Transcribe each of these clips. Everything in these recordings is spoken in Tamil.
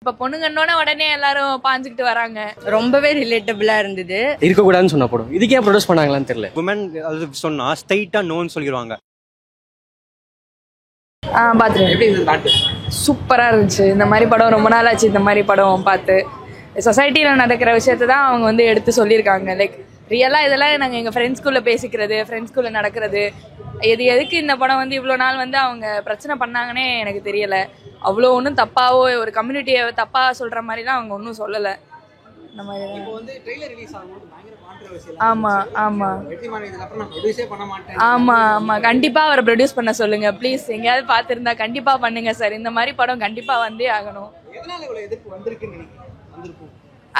இப்ப பொண்ணுங்கன்னோட உடனே எல்லாரும் பாஞ்சுக்கிட்டு வராங்க. ரொம்பவே ரிலேட்டபிளா இருந்தது. இருக்கக்கூடாதுன்னு சொன்ன படம் இதுக்கே ப்ரொடியூஸ் பண்ணாங்களான்னு தெரியல. உமன் அது சொன்னா ஸ்ட்ரைட்டா நோன்னு சொல்லிடுவாங்க. பாத்து சூப்பரா இருந்துச்சு. இந்த மாதிரி படம் ரொம்ப நாள் ஆச்சு. இந்த மாதிரி படம் பார்த்து சொசைட்டில நடக்கிற விஷயத்தை தான் அவங்க வந்து எடுத்து சொல்லியிருக்காங்க. லைக் ரியலா இதெல்லாம் நாங்கள் எங்கள் ஃப்ரெண்ட்ஸ்குள்ளே பேசிக்கிறது, ஃப்ரெண்ட்ஸ்குள்ளே நடக்கிறது. எதுக்கு இந்த படம் வந்து இவ்வளோ நாள் வந்து அவங்க பிரச்சனை பண்ணாங்கன்னே எனக்கு தெரியலை. அவ்வளோ ஒன்றும் தப்பாவோ ஒரு கம்யூனிட்டியை தப்பாக சொல்கிற மாதிரிலாம் அவங்க ஒன்றும் சொல்லலை. இந்த மாதிரி ஆமாம் ஆமாம் ஆமாம் ஆமாம் கண்டிப்பாக அவரை ப்ரொடியூஸ் பண்ண சொல்லுங்கள் ப்ளீஸ். எங்கேயாவது பார்த்துருந்தா கண்டிப்பாக பண்ணுங்கள் சார். இந்த மாதிரி படம் கண்டிப்பாக வந்தே ஆகணும்.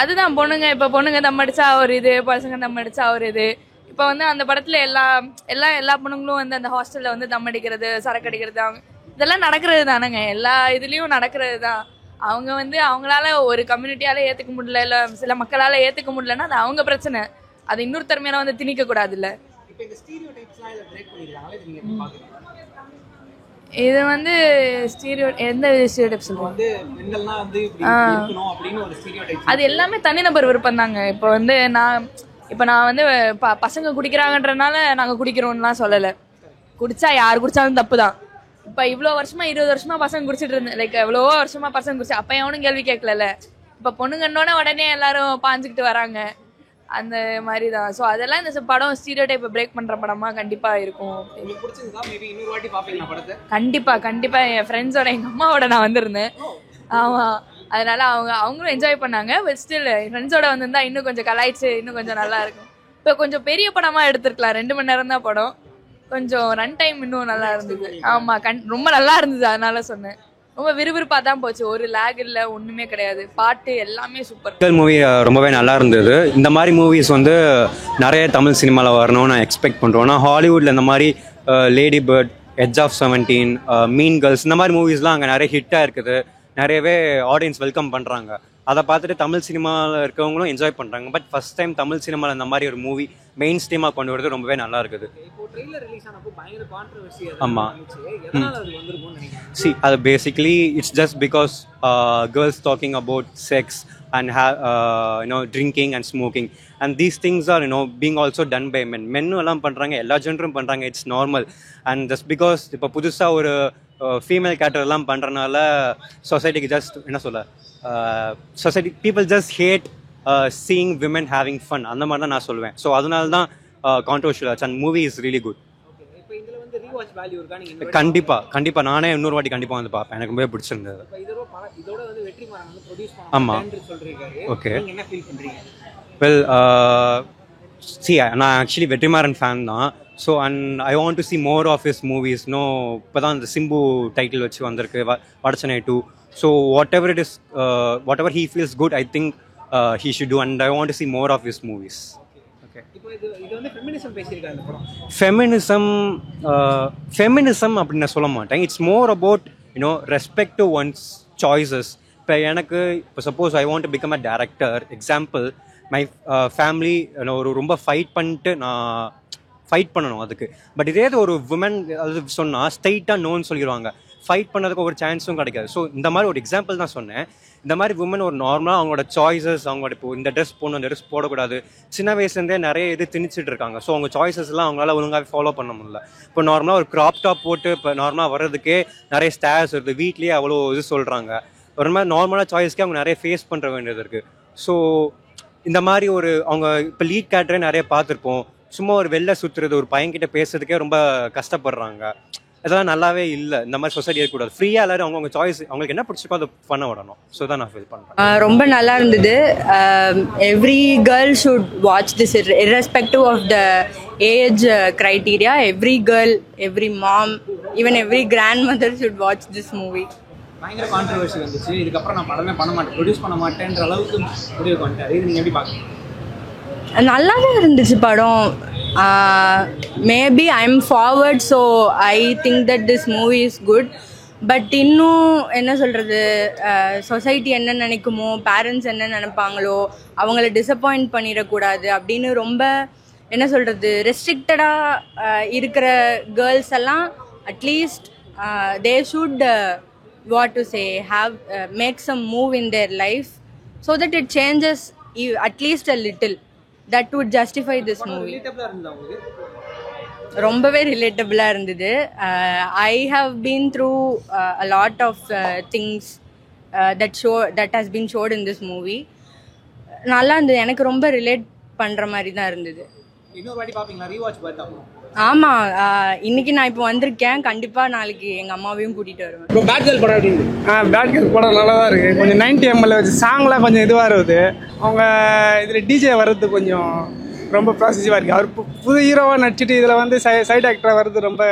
அதுதான் பொண்ணுங்க இப்போ பொண்ணுங்க தம் அடிச்சா ஒரு இது, பசங்க தம் அடிச்சா ஒரு இது. இப்போ வந்து அந்த படத்துல எல்லா பொண்ணுங்களும் வந்து அந்த ஹாஸ்டல்ல வந்து தம் அடிக்கிறது, சரக்கு அடிக்கிறது, அவங்க இதெல்லாம் நடக்கிறது தானேங்க. எல்லா இதுலயும் நடக்கிறது தான். அவங்க வந்து அவங்களால ஒரு கம்யூனிட்டியால ஏத்துக்க முடியல, இல்ல சில மக்களால ஏத்துக்க முடியலன்னா அது அவங்க பிரச்சனை. அது இன்னொருத்தர் மேல வந்து திணிக்க கூடாது. இல்ல இது வந்து எந்த ஸ்டீரியோடைப் சொல்லுவாங்க, அது எல்லாமே தனிநபர் விருப்பம் தாங்க. இப்போ வந்து நான் வந்து பசங்க குடிக்கிறாங்கன்றனால நாங்க குடிக்கிறோம்லாம் சொல்லலை. குடிச்சா யார் குடிச்சாலும் தப்பு தான். இப்போ இவ்வளோ வருஷமா 20 வருஷமா பசங்க குடிச்சிட்டு இருந்தேன். லைக் எவ்வளவோ வருஷமா பசங்க குடிச்சு அப்போ எவனும் கேள்வி கேட்கல. இப்போ பொண்ணுங்கன்னோட உடனே எல்லாரும் பாஞ்சுக்கிட்டு வராங்க. அந்த மாதிரி தான். ஸோ அதெல்லாம் இந்த படம் ஸ்டீரியோடைப்பை பிரேக் பண்ற படமா கண்டிப்பா இருக்கும். கண்டிப்பா என் ஃப்ரெண்ட்ஸோட எங்க அம்மாவோட நான் வந்திருந்தேன். ஆமா, அதனால அவங்களும் என்ஜாய் பண்ணாங்க. பட் ஸ்டில் ஃப்ரெண்ட்ஸோட வந்திருந்தா இன்னும் கொஞ்சம் கலாய்ச்சி இன்னும் கொஞ்சம் நல்லா இருக்கும். இப்போ கொஞ்சம் பெரிய படமா எடுத்திருக்கலாம். 2 மணி நேரம் தான் படம். கொஞ்சம் ரன் டைம் இன்னும் நல்லா இருந்தது. ஆமா, ரொம்ப நல்லா இருந்தது. அதனால சொன்னேன். ரொம்ப விறுவிறுப்பா தான் போச்சு. ஒரு லேக் இல்ல, ஒண்ணுமே கிடையாது. பாட்டு எல்லாமே சூப்பர். மூவி ரொம்பவே நல்லா இருந்தது. இந்த மாதிரி மூவிஸ் வந்து நிறைய தமிழ் சினிமாவில் வரணும்னு நான் எக்ஸ்பெக்ட் பண்ணுறோம். ஆனால் ஹாலிவுட்ல இந்த மாதிரி Lady Bird, Edge of 17, Mean Girls இந்த மாதிரி மூவிஸ்லாம் அங்கே நிறைய ஹிட்டாக இருக்குது. நிறையவே ஆடியன்ஸ் வெல்கம் பண்ணுறாங்க. அதை பார்த்துட்டு தமிழ் சினிமாவில் இருக்கவங்களும் என்ஜாய் பண்ணுறாங்க. பட் ஃபர்ஸ்ட் டைம் தமிழ் சினிமாவில் இந்த மாதிரி ஒரு மூவி மெயின் ஸ்ட்ரீமாக கொண்டு வரது ரொம்பவே நல்லா இருக்குது. ஆமாம், அது basically it's just because girls talking about sex and drinking and smoking, and these things are being also done by men. எல்லாம் பண்றாங்க, எல்லா ஜெண்டரும் பண்றாங்க. It's normal. And just because இப்போ புதுசா ஒரு ஃபீமேல் கேரக்டர் எல்லாம் பண்றதுனால சொசைட்டிக்கு ஜஸ்ட் என்ன சொல்ல, society people just hate seeing women having fun. அந்த மாதிரி தான் நான் சொல்லுவேன். ஸோ அதனால தான் கான்ட்ரோவர்ஷியல் ஆச்சு. And movie is really good. கண்டிப்பா நானே இன்னொரு வாட்டி கண்டிப்பா வந்து பார்ப்பேன். எனக்கு ரொம்பவே பிடிச்சிருந்தது. ஆமா, ஓகே. வெல், நான் ஆக்சுவலி வெற்றிமாறன் ஃபேன் தான். So and I want to see more of his movies. இப்போ தான் இந்த சிம்பு டைட்டில் வச்சு வந்திருக்கு, Vadachennai 2. So whatever he feels good, I think he should do, and I want to see more of his movies. Feminism அப்படின்னு நான் சொல்ல மாட்டேன். It's more about respect to one's choices. இப்போ எனக்கு இப்போ suppose I want to become a director, example my family ரொம்ப ஃபைட் பண்ணிட்டு நான் ஃபைட் பண்ணணும் அதுக்கு. பட் இதே ஒரு உமன் அது சொன்னால் ஸ்ட்ரைட்டாக நோன்னு சொல்லிடுவாங்க. ஃபைட் பண்ணதுக்கு ஒரு சான்ஸும் கிடைக்காது. ஸோ இந்த மாதிரி ஒரு எக்ஸாம்பிள் தான் சொன்னேன். இந்த மாதிரி உமன் ஒரு நார்மலாக அவங்களோட சாய்ஸஸ், அவங்களோட இப்போ இந்த ட்ரெஸ் போடணும், இந்த ட்ரெஸ் போடக்கூடாது, சின்ன வயசுலேருந்தே நிறைய இது திணிச்சிட்டு இருக்காங்க. ஸோ அவங்க சாய்ஸஸ்லாம் அவங்களால ஒழுங்காக ஃபாலோ பண்ண முடியல. இப்போ நார்மலாக ஒரு க்ராப் டாப் போட்டு இப்போ நார்மலாக வர்றதுக்கே நிறைய ஸ்டேர்ஸ் இருக்குது. வீட்லேயே அவ்வளோ இது சொல்கிறாங்க. ஒரு மாதிரி நார்மலாக சாய்ஸ்க்கே அவங்க நிறைய ஃபேஸ் பண்ணுற வேண்டியது இருக்குது. ஸோ இந்த மாதிரி அவங்க இப்போ லீட் கேரக்டரே நிறைய பார்த்துருப்போம். சும்மா ஒரு வெளில சுற்றுறது, ஒரு பையன்கிட்ட பேசுறதுக்கே ரொம்ப கஷ்டப்படுறாங்க. இதெல்லாம் நல்லாவே இல்லை. இந்த மாதிரி சொசைட்டி இருக்கக்கூடாது. ஃப்ரீயாக எல்லாரும் அவங்கவுங்க சாய்ஸ், அவங்களுக்கு என்ன பிடிச்சிருக்கோ அதை பண்ண விடணும். ஸோ தான் நான் ஃபீல் பண்ணுறேன். ரொம்ப நல்லா இருந்தது. Every girl should watch this irrespective of the age criteria. Every girl, every mom, even every grandmother should watch this movie. பயங்கர கான்ட்ரோவர்சி வந்துச்சு. இதுக்கப்புறம் நான் படமே பண்ண மாட்டேன், ப்ரொடியூஸ் பண்ண மாட்டேன்ற அளவுக்கு முடிவுக்கு வந்துட்டாரு. இது நீங்கள் எப்படி பார்க்குறீங்க? நல்லா தான் இருந்துச்சு படம். Maybe I am forward, so I think that this movie is good. But இன்னும் என்ன சொல்கிறது, சொசைட்டி என்ன நினைக்குமோ, பேரண்ட்ஸ் என்ன நினைப்பாங்களோ, அவங்கள டிசப்பாயிண்ட் பண்ணிடக்கூடாது அப்படின்னு ரொம்ப என்ன சொல்கிறது ரெஸ்ட்ரிக்டடாக இருக்கிற கேர்ள்ஸ் எல்லாம் at least they should what to say, have make some move in their life so that it changes at least a little. That would justify this movie. ரிலேட்டபிளா இருந்தா உங்களுக்கு ரொம்பவே ரிலேட்டபிளாக இருந்தது. I have been through a lot of things that has been showed in this movie. நல்லா இருந்தது, எனக்கு ரொம்ப ரிலேட் பண்ணுற மாதிரி தான் இருந்தது. இன்னொரு வாட்டி பாப்பீங்களா? ரீவாட்ச் பார்த்தா ஆமாம், இன்னைக்கு நான் இப்போ வந்திருக்கேன், கண்டிப்பாக நாளைக்கு எங்கள் அம்மாவையும் கூட்டிகிட்டு வருவேன். இப்போ பேட் கேர்ள் படம் அப்படின்னு பேட் கேர்ள் படம் நல்லா தான் இருக்குது. கொஞ்சம் 90 ml வச்சு சாங்லாம் கொஞ்சம் இதுவாக இருக்குது. அவங்க இதில் டிஜே வர்றது கொஞ்சம் ரொம்ப ப்ராசஸிவாக இருக்குது. அவர் புது ஹீரோவாக நடிச்சிட்டு இதில் வந்து சைட் ஆக்டராக வர்றது ரொம்ப,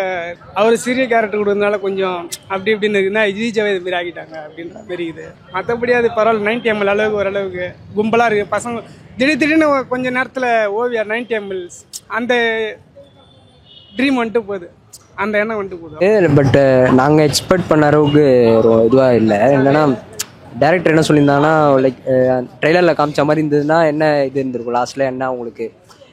அவர் சீரிய கேரக்டர் கொடுத்ததுனால கொஞ்சம் அப்படி இப்படின்னு இருக்குன்னா டிஜேவை இது மாரி ஆகிட்டாங்க அப்படின்ற மாரி இது. மற்றபடி அது பரவாயில்ல, 90 ml அளவுக்கு ஓரளவுக்கு கும்பலாக இருக்குது. பசங்க திடீர்னு கொஞ்சம் நேரத்தில் ஓவியர் 90 ml அந்த ட்ரீம் வந்துட்டு போகுது, அந்த எண்ணம் வந்துட்டு போகுது. பட் நாங்கள் எக்ஸ்பெக்ட் பண்ண அளவுக்கு ஒரு இதுவாக இல்லை. என்னன்னா டேரக்டர் என்ன சொல்லியிருந்தாங்கன்னா, லைக் ட்ரெய்லரில் காமிச்ச மாதிரி இருந்ததுன்னா என்ன இது இருந்திருக்கும், லாஸ்ட்டில் என்ன உங்களுக்கு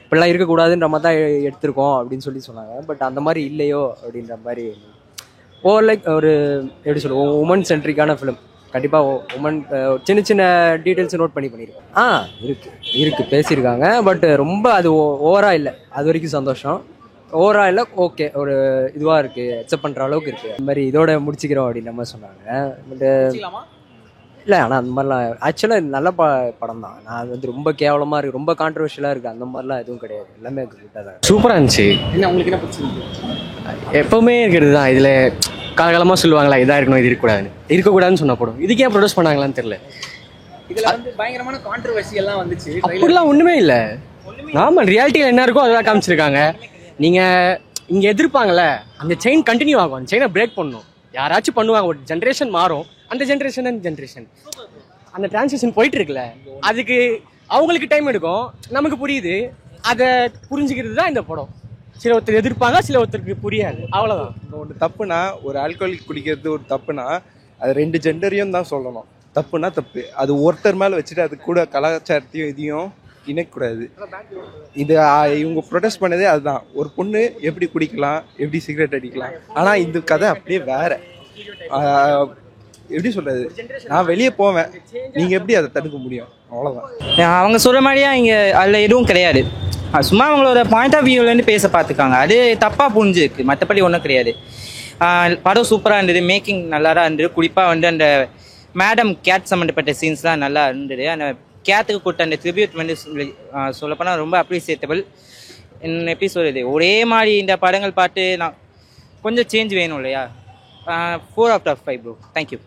இப்படிலாம் இருக்கக்கூடாதுன்ற மாதிரி தான் எடுத்திருக்கோம் அப்படின்னு சொன்னாங்க. பட் அந்த மாதிரி இல்லையோ அப்படின்ற மாதிரி லைக் ஒரு எப்படி சொல்லுவோம், உமன் சென்ட்ரிக்கான ஃபிலிம். கண்டிப்பாக உமன் சின்ன சின்ன டீட்டெயில்ஸ் நோட் பண்ணியிருக்கோம். இருக்குது பேசியிருக்காங்க. பட் ரொம்ப அது ஓவராக இல்லை, அது வரைக்கும் சந்தோஷம். ஓவராக இல்லை, ஓகே, ஒரு இதுவாக இருக்குது, அக்செப்ட் பண்ணுற அளவுக்கு இருக்குது. அந்த மாதிரி இதோட முடிச்சுக்கிறோம் அப்படின்ற மாதிரி சொன்னாங்க. பட்டு இல்லை, ஆனால் அந்த மாதிரிலாம் ஆக்சுவலாக நல்ல படம் தான். நான் வந்து ரொம்ப கேவலமாக இருக்குது, ரொம்ப கான்ட்ரவர்ஷியலாக இருக்குது, அந்த மாதிரிலாம் எதுவும் கிடையாது. எல்லாமே குட்டாக தான், சூப்பராக இருந்துச்சு. என்ன உங்களுக்கு என்ன பிடிச்சிருக்கு? எப்போவுமே இருக்கிறது தான். இதில் காலகாலமாக சொல்லுவாங்களா இதாக இருக்கணும், இது இருக்கக்கூடாதுன்னு சொன்ன படம் இதுக்கே ப்ரொடியூஸ் பண்ணாங்களான்னு தெரியல. இதில் வந்து பயங்கரமான கான்ட்ரவர்சி எல்லாம் வந்துச்சு. அப்படிலாம் ஒன்றுமே இல்லை. நார்மல் ரியாலிட்டியில் என்ன இருக்கோ அதெல்லாம் காமிச்சிருக்காங்க. நீங்கள் இங்கே எதிர்ப்பாங்கள்ல, அந்த செயின் கண்டினியூ ஆகும், அந்த செயினை பிரேக் பண்ணணும். யாராச்சும் பண்ணுவாங்க, ஒரு ஜென்ரேஷன் மாறும், அந்த ஜென்ரேஷன் அந்த டிரான்சிஷன் போயிட்டு இருக்குல்ல, அதுக்கு அவங்களுக்கு டைம் எடுக்கும், நமக்கு புரியுது. அதை புரிஞ்சுக்கிறது தான் இந்த படம். சில ஒருத்தர் எதிர்ப்பாங்க, சில ஒருத்தருக்கு புரியாது, அவ்வளோதான். ஒன்று தப்புனா, ஒரு ஆல்கோஹாலிக் குடிக்கிறது ஒரு தப்புனா அது 2 ஜெண்டரையும் தான் சொல்லணும். தப்புனா தப்பு, அது ஒருத்தர் மேலே வச்சுட்டு அது கூட கலாச்சாரத்தையும் இதையும் இணைக்கூடாது. இது இவங்க ப்ரொடெஸ்ட் பண்ணதே அதுதான். ஒரு பொண்ணு எப்படி குடிக்கலாம், எப்படி சிகரெட் அடிக்கலாம். ஆனால் இந்த கதை அப்படியே வேற. எப்படி சொல்றது, நான் வெளியே போவேன், நீங்க எப்படி அதை தடுக்க முடியும்? அவ்வளோதான். அவங்க சொல்ற மாதிரியா இங்கே அதில் எதுவும் கிடையாது. சும்மா அவங்களோட பாயிண்ட் ஆஃப் வியூலேருந்து பேச பார்த்துக்காங்க, அது தப்பாக புரிஞ்சுருக்கு, மற்றபடி ஒன்றும் கிடையாது. படம் சூப்பராக இருந்தது, மேக்கிங் நல்லா தான் இருந்தது. குறிப்பாக வந்து அந்த மேடம் கேட் சம்மந்தப்பட்ட சீன்ஸ்லாம் நல்லா இருந்தது. அந்த கேத்துக்கு கொடுத்த அந்த ட்ரிபியூட் வந்து சொல்லப்போனால் ரொம்ப அப்ரிசியேட்டபிள். எப்படி சொல்கிறது, ஒரே மாதிரி இந்த படங்கள் பார்த்து நான் கொஞ்சம் சேஞ்ச் வேணும் இல்லையா. 4 out of 5 ப்ரோ. தேங்க்யூ.